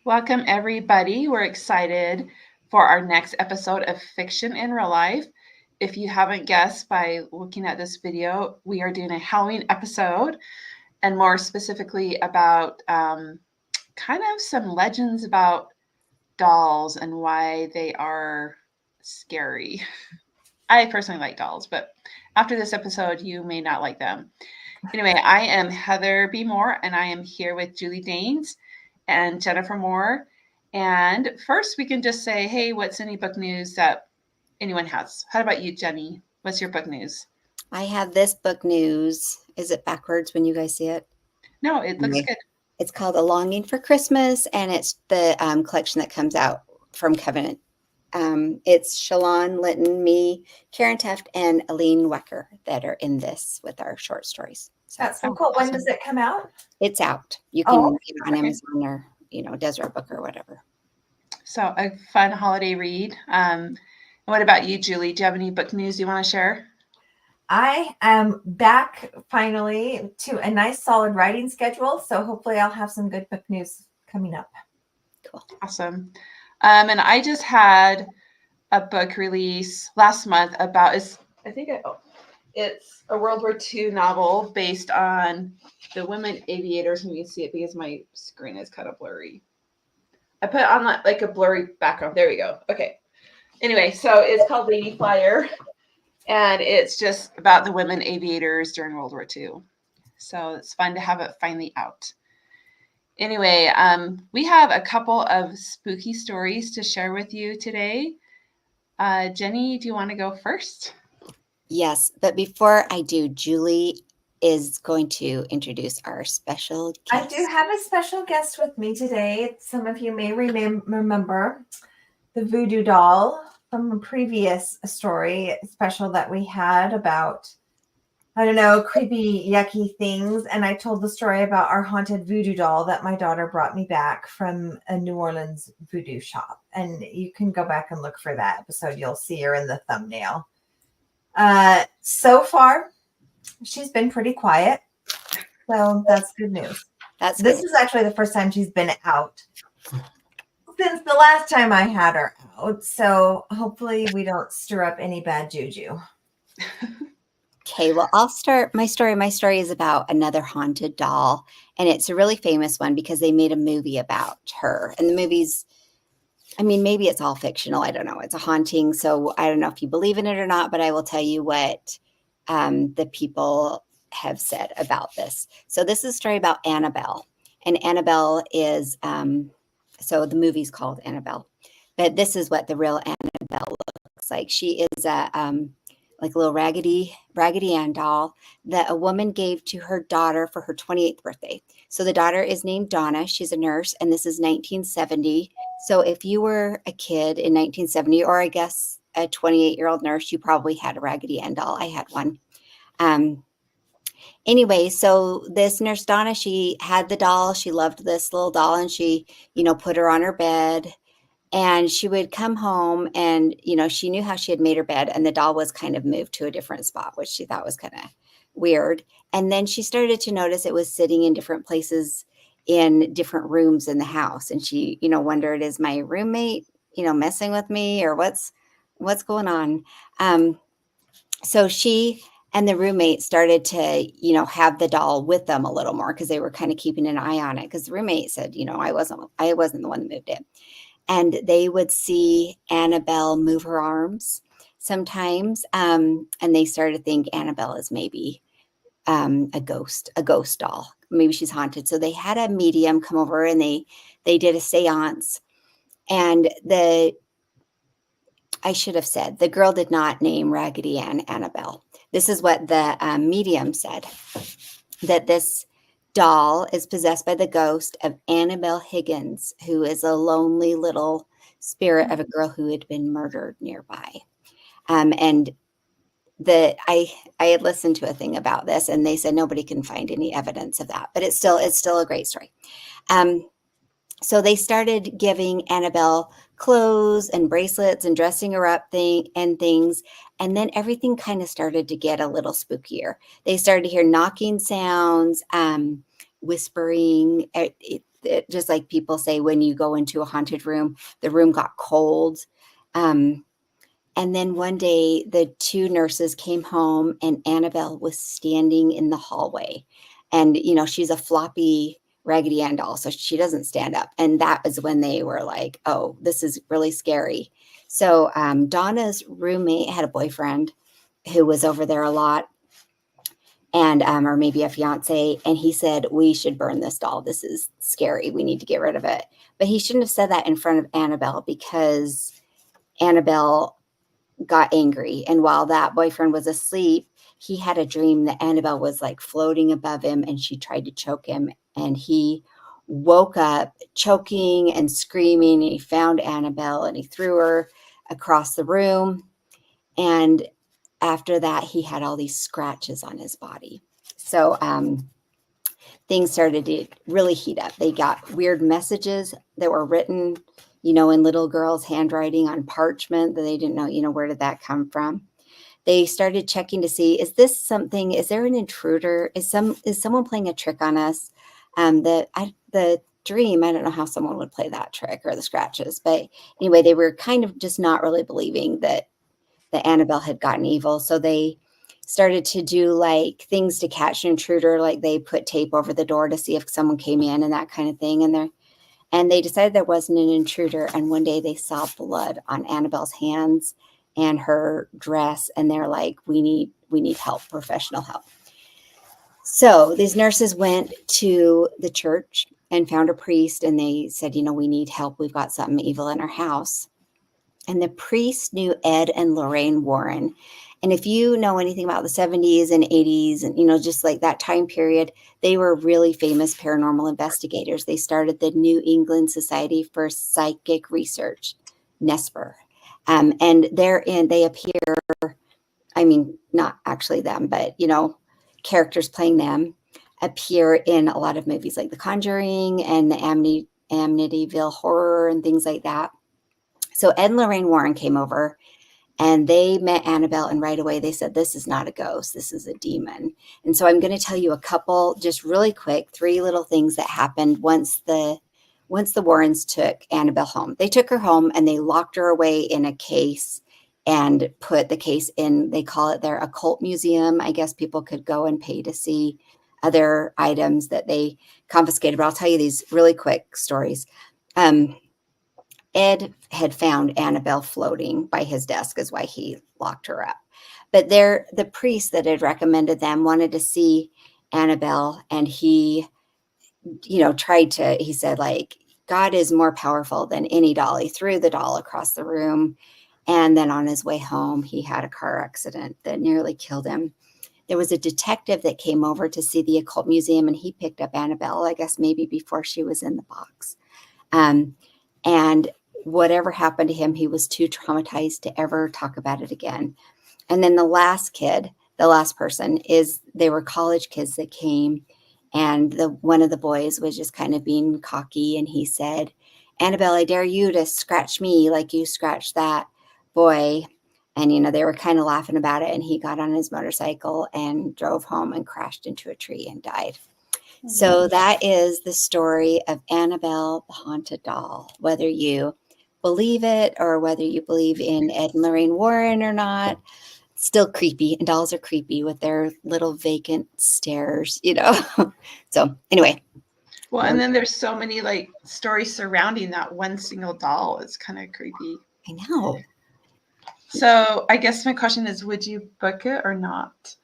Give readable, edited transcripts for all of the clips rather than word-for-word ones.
Welcome, everybody. We're excited for our next episode of Fiction in Real Life. If you haven't guessed by looking at this video, we are doing a Halloween episode, and more specifically about kind of some legends about dolls and why they are scary. I personally like dolls, but after this episode, you may not like them. Anyway, I am Heather B. Moore, and I am here with Julie Daines and Jennifer Moore. And first, we can just say, hey, what's any book news that anyone has? How about you, Jenny? What's your book news? I have this book news. Is it backwards when you guys see it? No, it looks good. It's called A Longing for Christmas, and it's the collection that comes out from Covenant. It's Shalon Litton, me, Karen Teft, and Aline Wecker that are in this with our short stories. So that's so cool. Awesome. When does it come out? It's out. You can get it on Amazon or Deseret Book or whatever. So a fun holiday read. What about you, Julie? Do you have any book news you want to share? I am back finally to a nice solid writing schedule. So hopefully I'll have some good book news coming up. Cool. Awesome. And I just had a book release last month about, it's a World War II novel based on the women aviators. And you can see it because my screen is kind of blurry. I put on like a blurry background. There we go. Okay. Anyway, so it's called Lady Flyer, and it's just about the women aviators during World War II. So it's fun to have it finally out. Anyway, we have a couple of spooky stories to share with you today. Jenny, do you want to go first? Yes, but before I do, Julie is going to introduce our special guest. I do have a special guest with me today. Some of you may remember the voodoo doll from a previous story special that we had about, creepy, yucky things. And I told the story about our haunted voodoo doll that my daughter brought me back from a New Orleans voodoo shop. And you can go back and look for that episode. You'll see her in the thumbnail. So far, she's been pretty quiet. So that's good news. This is actually the first time she's been out since the last time I had her out. So hopefully we don't stir up any bad juju. Okay, well, I'll start my story. My story is about another haunted doll, and it's a really famous one because they made a movie about her. And the movie's, maybe it's all fictional. I don't know. It's a haunting, so I don't know if you believe in it or not, but I will tell you what the people have said about this. So this is a story about Annabelle, and Annabelle is, so the movie's called Annabelle, but this is what the real Annabelle looks like. She is a little Raggedy Ann doll that a woman gave to her daughter for her 28th birthday. So the daughter is named Donna. She's a nurse, and this is 1970. So if you were a kid in 1970, or I guess a 28-year-old nurse, you probably had a Raggedy Ann doll. I had one. Anyway, so this nurse Donna, she had the doll. She loved this little doll, and she, put her on her bed. And she would come home and, she knew how she had made her bed, and the doll was kind of moved to a different spot, which she thought was kind of weird. And then she started to notice it was sitting in different places in different rooms in the house. And she, wondered, is my roommate, messing with me, or what's going on? So she and the roommate started to, have the doll with them a little more because they were kind of keeping an eye on it, because the roommate said, I wasn't the one that moved it. And they would see Annabelle move her arms sometimes. And they started to think Annabelle is maybe a ghost doll. Maybe she's haunted. So they had a medium come over, and they did a seance. And I should have said, the girl did not name Raggedy Ann Annabelle. This is what the medium said, that this doll is possessed by the ghost of Annabelle Higgins, who is a lonely little spirit of a girl who had been murdered nearby. And I had listened to a thing about this, and they said nobody can find any evidence of that, but it's still a great story. So they started giving Annabelle clothes and bracelets and dressing her up and things. And then everything kind of started to get a little spookier. They started to hear knocking sounds, whispering. It just like people say, when you go into a haunted room, the room got cold. And then one day the two nurses came home and Annabelle was standing in the hallway. And, you know, she's a floppy Raggedy Ann doll, so she doesn't stand up. And that was when they were like, oh, this is really scary. So Donna's roommate had a boyfriend who was over there a lot, and or maybe a fiance, and he said, we should burn this doll. This is scary. We need to get rid of it. But he shouldn't have said that in front of Annabelle, because Annabelle got angry. And while that boyfriend was asleep, he had a dream that Annabelle was like floating above him and she tried to choke him. And he woke up choking and screaming, and he found Annabelle and he threw her across the room. And after that, he had all these scratches on his body. So things started to really heat up. They got weird messages that were written, you know, in little girls' handwriting on parchment that they didn't know, you know, where did that come from? They started checking to see, is this something, is there an intruder? Is someone playing a trick on us? The dream, I don't know how someone would play that trick, or the scratches. But anyway, they were kind of just not really believing that Annabelle had gotten evil. So they started to do like things to catch an intruder. Like they put tape over the door to see if someone came in and that kind of thing. And they decided there wasn't an intruder. And one day they saw blood on Annabelle's hands and her dress. And they're like, we need help, professional help. So these nurses went to the church and found a priest, and they said, you know, we need help. We've got something evil in our house. And the priest knew Ed and Lorraine Warren. And if you know anything about the 70s and 80s, and, you know, just like that time period, they were really famous paranormal investigators. They started the New England Society for Psychic Research, NESPR. And therein they appear, I mean, not actually them, but, you know, characters playing them appear in a lot of movies like The Conjuring and the Amityville Horror and things like that. So Ed and Lorraine Warren came over and they met Annabelle, and right away they said, this is not a ghost, this is a demon. And so I'm going to tell you a couple, just really quick, 3 little things that happened once the Warrens took Annabelle home. They took her home and they locked her away in a case and put the case in, they call it their occult museum. I guess people could go and pay to see other items that they confiscated. But I'll tell you these really quick stories. Ed had found Annabelle floating by his desk, is why he locked her up. But the priest that had recommended them wanted to see Annabelle, and he, you know, he said, like, God is more powerful than any doll. He threw the doll across the room. And then on his way home, he had a car accident that nearly killed him. There was a detective that came over to see the occult museum, and he picked up Annabelle, I guess maybe before she was in the box. And whatever happened to him, he was too traumatized to ever talk about it again. And then the last person they were college kids that came, and one of the boys was just kind of being cocky, and he said, Annabelle, I dare you to scratch me like you scratched that boy. And, you know, they were kind of laughing about it, and he got on his motorcycle and drove home and crashed into a tree and died. So that is the story of Annabelle the Haunted Doll. Whether you believe it or whether you believe in Ed and Lorraine Warren or not, it's still creepy. And dolls are creepy with their little vacant stares, you know. So anyway. Well, and then there's so many like stories surrounding that one single doll. It's kind of creepy. I know. So I guess my question is, would you book it or not?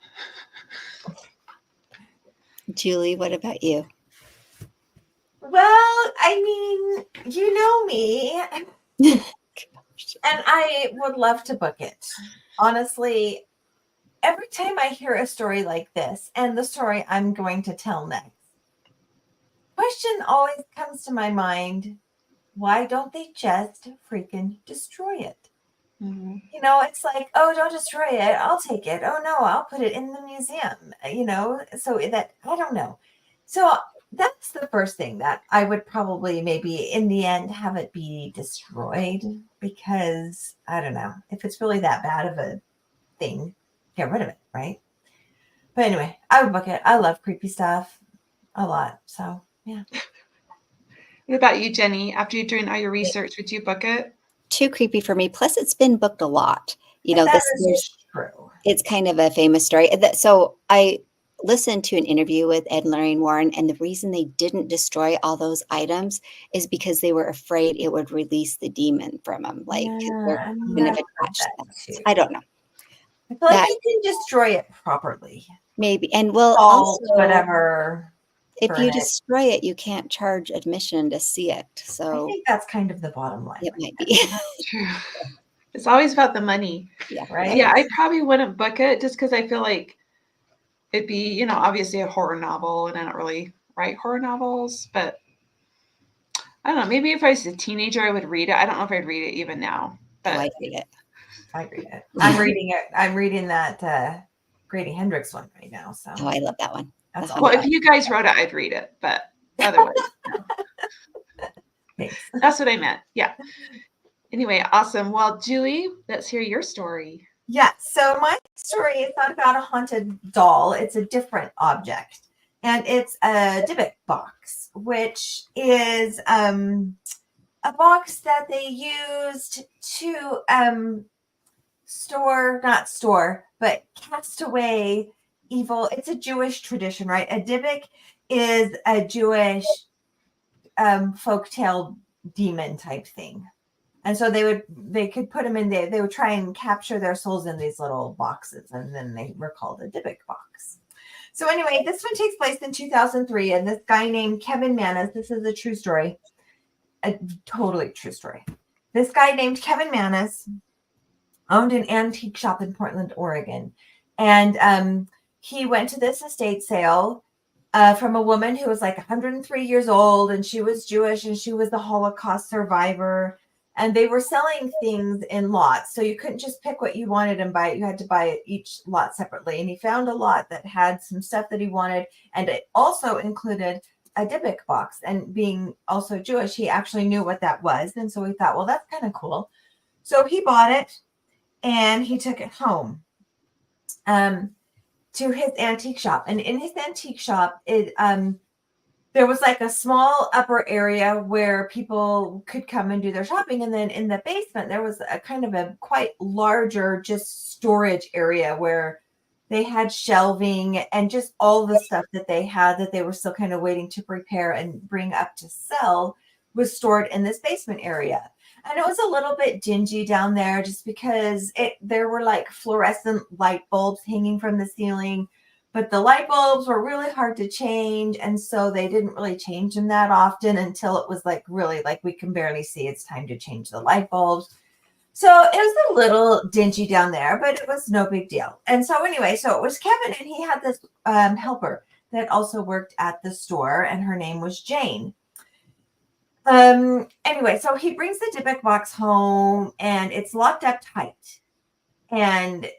Julie, what about you? Well, I mean, you know me, and I would love to book it. Honestly, every time I hear a story like this, and the story I'm going to tell next, question always comes to my mind: why don't they just freaking destroy it? Mm-hmm. You know, it's like, oh, don't destroy it. I'll take it. Oh, no, I'll put it in the museum, you know, so that, I don't know. So that's the first thing that I would probably maybe in the end have it be destroyed, because I don't know if it's really that bad of a thing, get rid of it. Right. But anyway, I would book it. I love creepy stuff a lot. So, yeah. What about you, Jenny? After you're doing all your research, would you book it? Too creepy for me. Plus, it's been booked a lot. You know, That is true. it's kind of a famous story. So I listened to an interview with Ed and Lorraine Warren, and the reason they didn't destroy all those items is because they were afraid it would release the demon from them. Like they're I kind of heard attached to that them. too. I don't know. I feel like That you can destroy it properly. maybe. And well, Salt, also, whatever. if burn you it. destroy it, you can't charge admission to see it. I So think that's kind of the bottom line. it might be. True. It's always about the money. Yeah. Right? Yeah, I probably wouldn't book it just because I feel like it'd be, you know, obviously a horror novel, and I don't really write horror novels, but I don't know. Maybe if I was a teenager, I would read it. I don't know if I'd read it even now. But Oh, I'd read it. I read it. I'm reading it. I'm reading that Grady Hendrix one right now. So Oh, I love that one. that's Well, all. if you guys wrote it, I'd read it. But otherwise, no. Thanks. That's what I meant. Yeah. Anyway, awesome. Well, Julie, let's hear your story. Yeah. So my story is not about a haunted doll. It's a different object, and it's a Dybbuk box, which is a box that they used to cast away evil. It's a Jewish tradition, right? A Dybbuk is a Jewish folktale demon type thing. And so they could put them in there. They would try and capture their souls in these little boxes, and then they were called a Dybbuk box. So anyway, this one takes place in 2003, and this guy named Kevin Manis, this is a true story, a totally true story. This guy named Kevin Manis owned an antique shop in Portland, Oregon, and he went to this estate sale from a woman who was like 103 years old, and she was Jewish, and she was the Holocaust survivor. And they were selling things in lots. So you couldn't just pick what you wanted and buy it. You had to buy each lot separately. And he found a lot that had some stuff that he wanted. And it also included a Dybbuk box. And being also Jewish, he actually knew what that was. And so we thought, well, that's kind of cool. So he bought it and he took it home to his antique shop. And in his antique shop, there was like a small upper area where people could come and do their shopping. And then in the basement, there was a kind of a quite larger just storage area where they had shelving and just all the stuff that they had that they were still kind of waiting to prepare and bring up to sell was stored in this basement area. And it was a little bit dingy down there just because there were like fluorescent light bulbs hanging from the ceiling. But the light bulbs were really hard to change. And so they didn't really change them that often until it was like really like we can barely see it's time to change the light bulbs. So it was a little dingy down there, but it was no big deal. And so anyway, so it was Kevin, and he had this helper that also worked at the store, and her name was Jane. Anyway, so he brings the Dybbuk box home, and it's locked up tight. And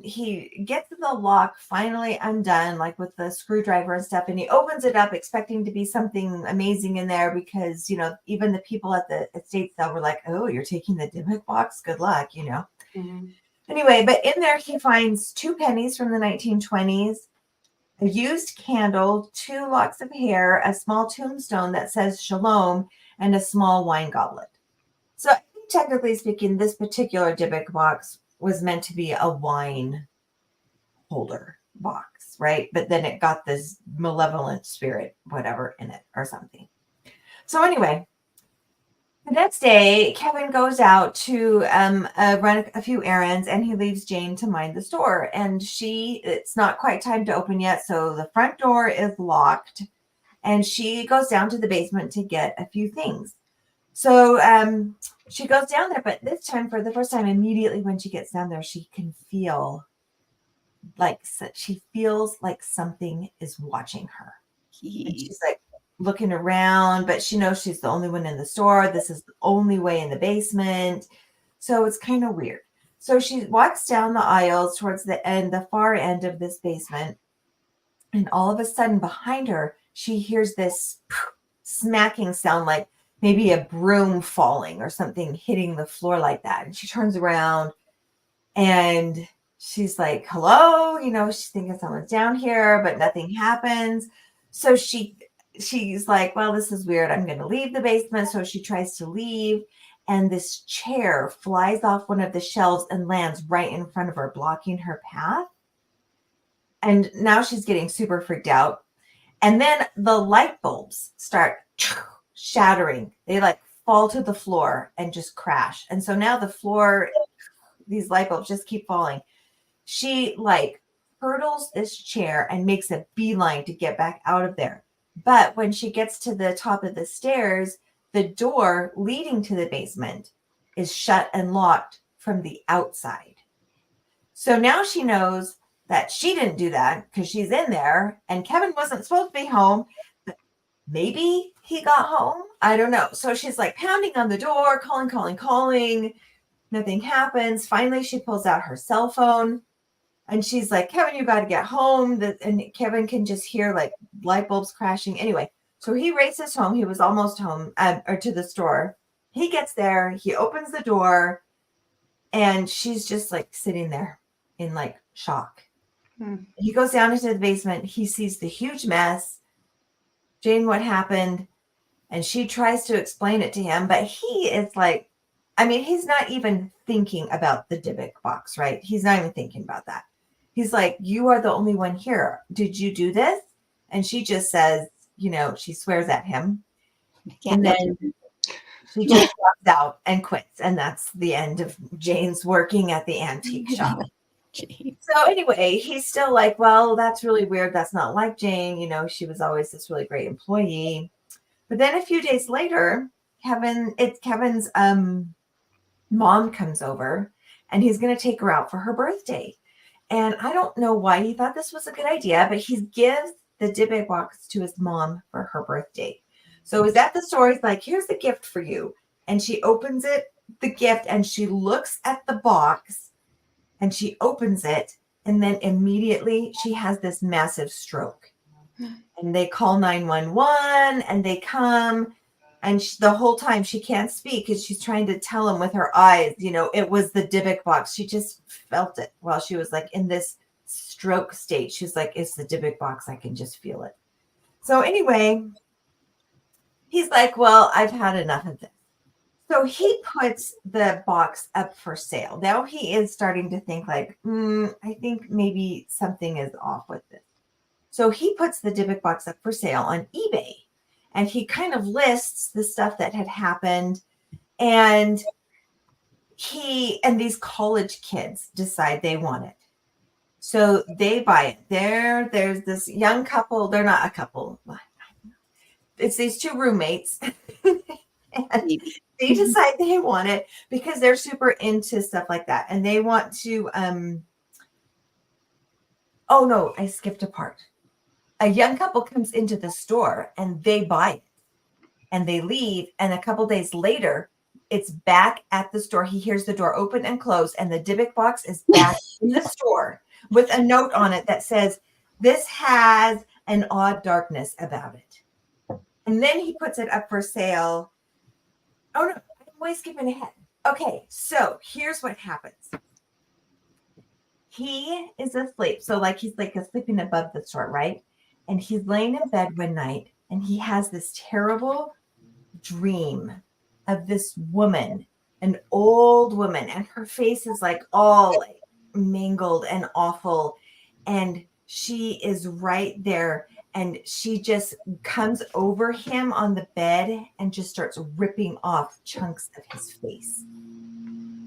he gets the lock finally undone, like with the screwdriver and stuff, and he opens it up expecting to be something amazing in there because, you know, even the people at the estate sale were like, oh, you're taking the Dybbuk box? Good luck, you know. Mm-hmm. Anyway, but in there he finds 2 pennies from the 1920s, a used candle, 2 locks of hair, a small tombstone that says Shalom, and a small wine goblet. So technically speaking, this particular Dybbuk box was meant to be a wine holder box, right? But then it got this malevolent spirit, whatever, in it or something. So anyway, the next day, Kevin goes out to run a few errands, and he leaves Jane to mind the store. And it's not quite time to open yet, so the front door is locked, and she goes down to the basement to get a few things. So she goes down there, but this time, for the first time, immediately when she gets down there, she can feel like something is watching her. And she's like looking around, but she knows she's the only one in the store. This is the only way in the basement. So it's kind of weird. So she walks down the aisles towards the far end of this basement. And all of a sudden behind her, she hears this smacking sound, like maybe a broom falling or something hitting the floor like that. And she turns around and she's like, hello, you know, she's thinking someone's down here, but nothing happens. So she she's like, well, this is weird. I'm going to leave the basement. So she tries to leave. And this chair flies off one of the shelves and lands right in front of her, blocking her path. And now she's getting super freaked out. And then the light bulbs start shattering. They like fall to the floor and just crash. And so now the floor, these light bulbs just keep falling. She like hurdles this chair and makes a beeline to get back out of there. But when she gets to the top of the stairs, the door leading to the basement is shut and locked from the outside. So now she knows that she didn't do that because she's in there and Kevin wasn't supposed to be home. But maybe he got home. I don't know. So she's like pounding on the door, calling. Nothing happens. Finally, she pulls out her cell phone and she's like, Kevin, you got to get home. And Kevin can just hear like light bulbs crashing. Anyway, so he races home. He was almost home or to the store. He gets there. He opens the door and she's just like sitting there in like shock. He goes down into the basement. He sees the huge mess. Jane, what happened? And she tries to explain it to him, but he is like, I mean, he's not even thinking about the Dybbuk box, right? He's not even thinking about that. He's like, you are the only one here. Did you do this? And she just says, you know, she swears at him. And then she just walks out and quits. And that's the end of Jane's working at the antique shop. So anyway, he's still like, well, that's really weird. That's not like Jane. You know, she was always this really great employee. But then a few days later, Kevin's mom comes over and he's going to take her out for her birthday. And I don't know why he thought this was a good idea, but he gives the Dybbuk box to his mom for her birthday. So he's at the store. He's like, here's the gift for you. And she opens the gift, and she looks at the box and she opens it. And then immediately she has this massive stroke. And they call 911 and they come. And the whole time she can't speak because she's trying to tell him with her eyes, you know, it was the Dybbuk box. She just felt it while she was like in this stroke state. She's like, it's the Dybbuk box. I can just feel it. So anyway, he's like, well, I've had enough of this. So he puts the box up for sale. Now he is starting to think like, I think maybe something is off with this. So he puts the Dybbuk box up for sale on eBay. And he kind of lists the stuff that had happened. And these college kids decide they want it. So they buy it. There's this young couple. They're not a couple. It's these two roommates. And they decide they want it because they're super into stuff like that. And they want to, oh no, I skipped a part. A young couple comes into the store and they buy it and they leave. And a couple days later, it's back at the store. He hears the door open and close and the Dybbuk box is back in the store with a note on it that says, this has an odd darkness about it. And then he puts it up for sale. Oh no, I'm way skipping ahead. Okay, so here's what happens. He is asleep. So like he's like sleeping above the store, right? And he's laying in bed one night and he has this terrible dream of this woman, an old woman, and her face is like all like mangled and awful. And she is right there and she just comes over him on the bed and just starts ripping off chunks of his face.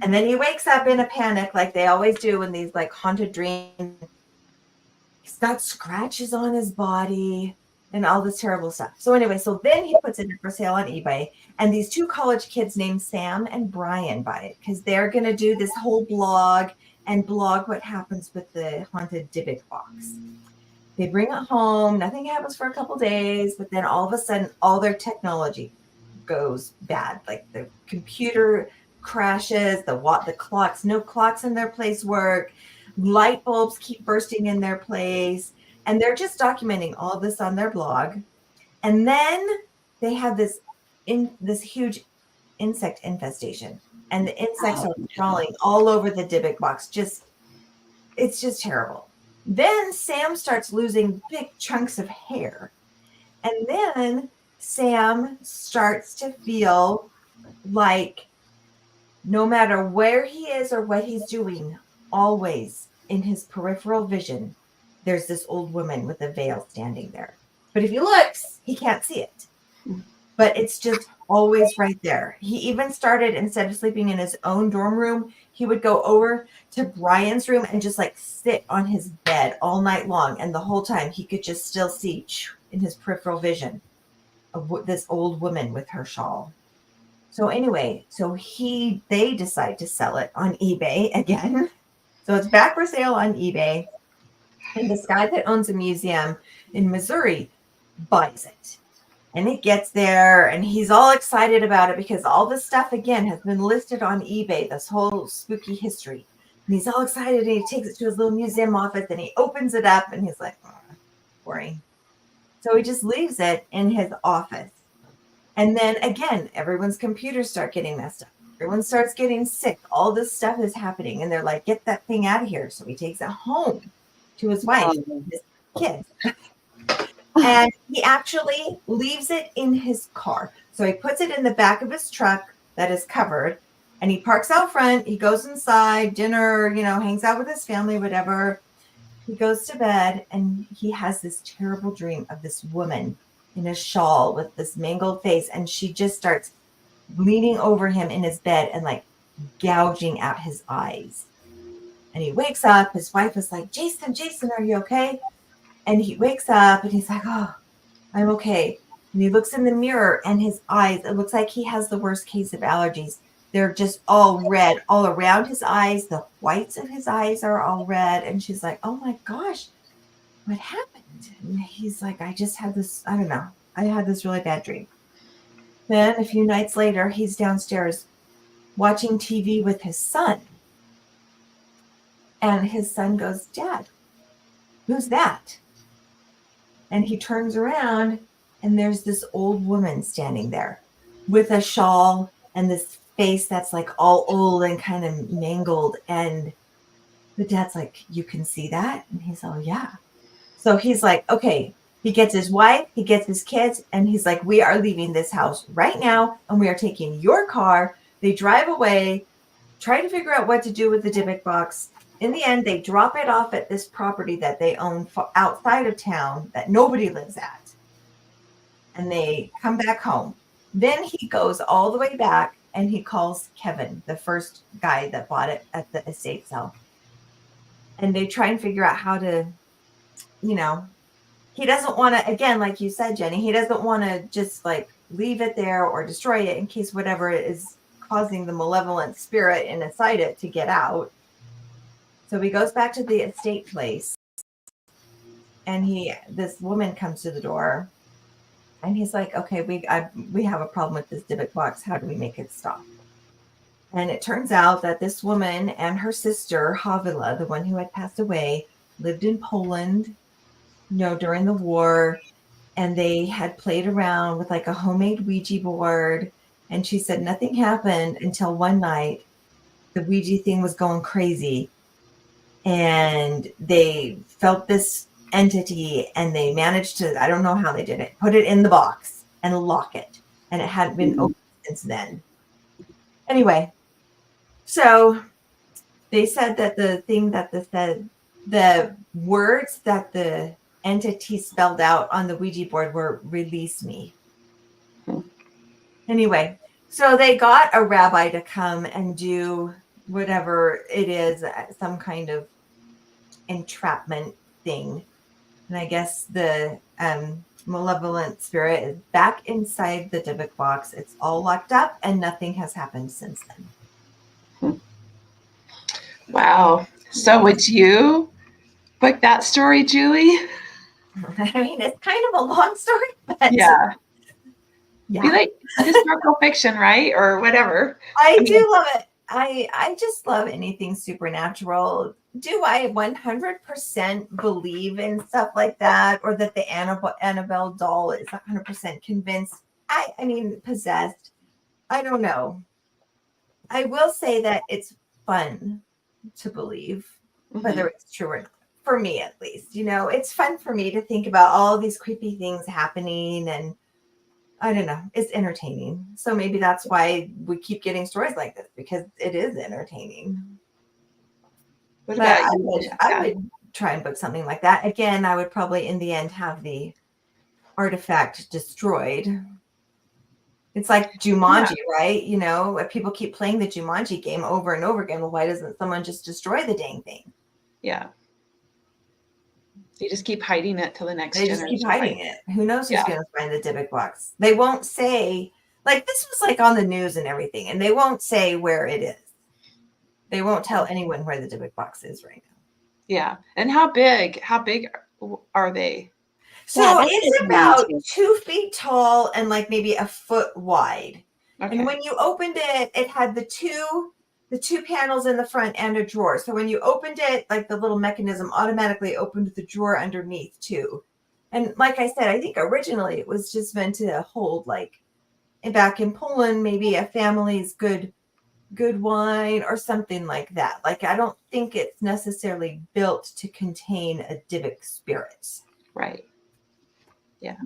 And then he wakes up in a panic like they always do in these like haunted dreams. He's got scratches on his body and all this terrible stuff. So anyway, so then he puts it for sale on eBay. And these two college kids named Sam and Brian buy it because they're going to do this whole blog what happens with the haunted Dybbuk box. They bring it home. Nothing happens for a couple days. But then all of a sudden, all their technology goes bad. Like the computer crashes, the clocks, no clocks in their place work. Light bulbs keep bursting in their place. And they're just documenting all of this on their blog. And then they have this huge insect infestation. And the insects are crawling all over the Dybbuk box. It's just terrible. Then Sam starts losing big chunks of hair. And then Sam starts to feel like no matter where he is or what he's doing, always in his peripheral vision, there's this old woman with a veil standing there. But if he looks, he can't see it. But it's just always right there. He even started, instead of sleeping in his own dorm room, he would go over to Brian's room and just like sit on his bed all night long. And the whole time he could just still see in his peripheral vision of this old woman with her shawl. So anyway, they decide to sell it on eBay again. So it's back for sale on eBay. And this guy that owns a museum in Missouri buys it. And it gets there and he's all excited about it because all this stuff again has been listed on eBay, this whole spooky history. And he's all excited and he takes it to his little museum office and he opens it up and he's like, oh, boring. So he just leaves it in his office. And then again, everyone's computers start getting messed up. Everyone starts getting sick. All this stuff is happening. And they're like, get that thing out of here. So he takes it home to his wife, his kids. And he actually leaves it in his car. So he puts it in the back of his truck that is covered. And he parks out front. He goes inside, dinner, hangs out with his family, whatever. He goes to bed and he has this terrible dream of this woman in a shawl with this mangled face, and she just starts leaning over him in his bed and like gouging out his eyes. And he wakes up, his wife is like, Jason, are you okay? And he wakes up and he's like, oh, I'm okay. And he looks in the mirror and his eyes, it looks like he has the worst case of allergies. They're just all red all around his eyes. The whites of his eyes are all red. And she's like, oh my gosh, what happened? And he's like, I just had this, I don't know. I had this really bad dream. Then a few nights later, he's downstairs watching TV with his son. And his son goes, Dad, who's that? And he turns around and there's this old woman standing there with a shawl and this face that's like all old and kind of mangled. And the dad's like, you can see that? And he's all, yeah. So he's like, okay, he gets his wife, he gets his kids, and he's like, we are leaving this house right now, and we are taking your car. They drive away, try to figure out what to do with the Dybbuk box. In the end, they drop it off at this property that they own outside of town that nobody lives at. And they come back home. Then he goes all the way back, and he calls Kevin, the first guy that bought it at the estate sale. And they try and figure out how to, he doesn't want to, again, like you said, Jenny, he doesn't want to just like leave it there or destroy it in case whatever is causing the malevolent spirit inside it to get out. So he goes back to the estate place and this woman comes to the door and he's like, okay, we have a problem with this Dybbuk box. How do we make it stop? And it turns out that this woman and her sister, Havila, the one who had passed away, lived in Poland, during the war, and they had played around with like a homemade Ouija board. And she said nothing happened until one night the Ouija thing was going crazy and they felt this entity and they managed to, I don't know how they did it, put it in the box and lock it. And it hadn't been opened since then. Anyway, so they said that the thing that the words that the entity spelled out on the Ouija board were release me. Anyway, so they got a rabbi to come and do whatever it is, some kind of entrapment thing. And I guess the malevolent spirit is back inside the Dybbuk box. It's all locked up and nothing has happened since then. Wow. So would you book that story, Julie? I mean, it's kind of a long story, but yeah. Be like historical fiction, right? Or whatever. I do love it. I just love anything supernatural. Do I 100% believe in stuff like that, or that the Annabelle doll is 100% convinced? I mean, possessed. I don't know. I will say that it's fun to believe, whether it's true or not. for me at least. It's fun for me to think about all these creepy things happening, and I don't know, it's entertaining. So maybe that's why we keep getting stories like this, because it is entertaining. What But about you? I would try and book something like that. Again, I would probably in the end have the artifact destroyed. It's like Jumanji, right? People keep playing the Jumanji game over and over again. Well, why doesn't someone just destroy the dang thing? Yeah. They just keep hiding it till the next They generation. just keep hiding it. Who knows who's Yeah. going to find the Dybbuk box? They won't say, like, this was like on the news and everything, and they won't say where it is. They won't tell anyone where the Dybbuk box is right now. Yeah. And how big are they? So Yeah, that's it's what I about mean, 2 feet tall and like maybe a foot wide. Okay. And when you opened it, it had the two panels in the front and a drawer. So when you opened it, like the little mechanism automatically opened the drawer underneath too. And like I said, I think originally it was just meant to hold, like back in Poland, maybe a family's good wine or something like that. Like, I don't think it's necessarily built to contain a Dybbuk spirit. Right. Yeah.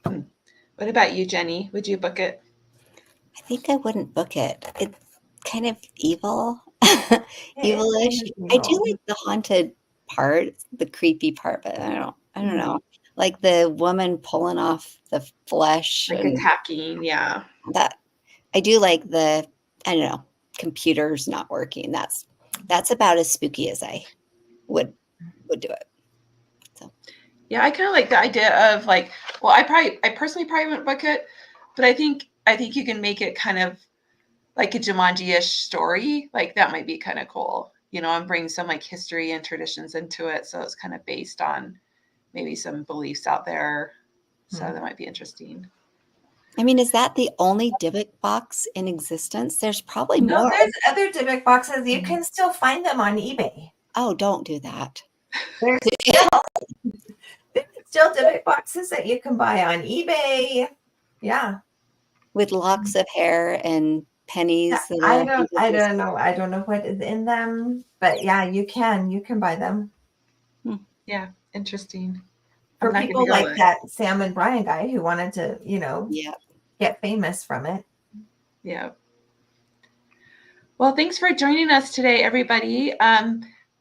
What about you, Jenny? Would you book it? I think I wouldn't book it. It's kind of evil, It evilish. is I do evil. like the haunted part, the creepy part, but I don't know. Like the woman pulling off the flesh Like and attacking, yeah. that. I do like the, I don't know, computers not working. That's about as spooky as I would do it. So Yeah, I kind of like the idea of like, well, I personally probably wouldn't book it, but I think you can make it kind of like a Jumanji-ish story. Like that might be kind of cool, and bring some like history and traditions into it. So it's kind of based on maybe some beliefs out there. So that might be interesting. I mean, is that the only Dybbuk box in existence? There's probably No, more. there's other Dybbuk boxes. You can still find them on eBay. Oh, don't do that. There's still Dybbuk boxes that you can buy on eBay. Yeah. With locks of hair and pennies. I don't know. I don't know what is in them, but yeah, you can buy them. Yeah, interesting. For people like that Sam and Brian guy who wanted to, get famous from it. Yeah. Well, thanks for joining us today, everybody.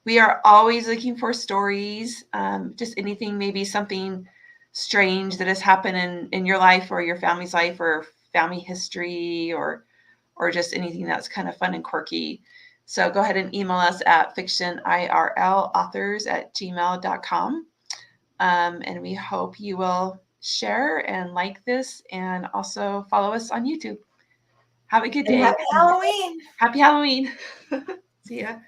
We are always looking for stories, just anything, maybe something strange that has happened in your life or your family's life or family history or just anything that's kind of fun and quirky. So go ahead and email us at fictionirlauthors@gmail.com. And we hope you will share and like this and also follow us on YouTube. Have a good day. Happy Halloween. Happy Halloween. See ya.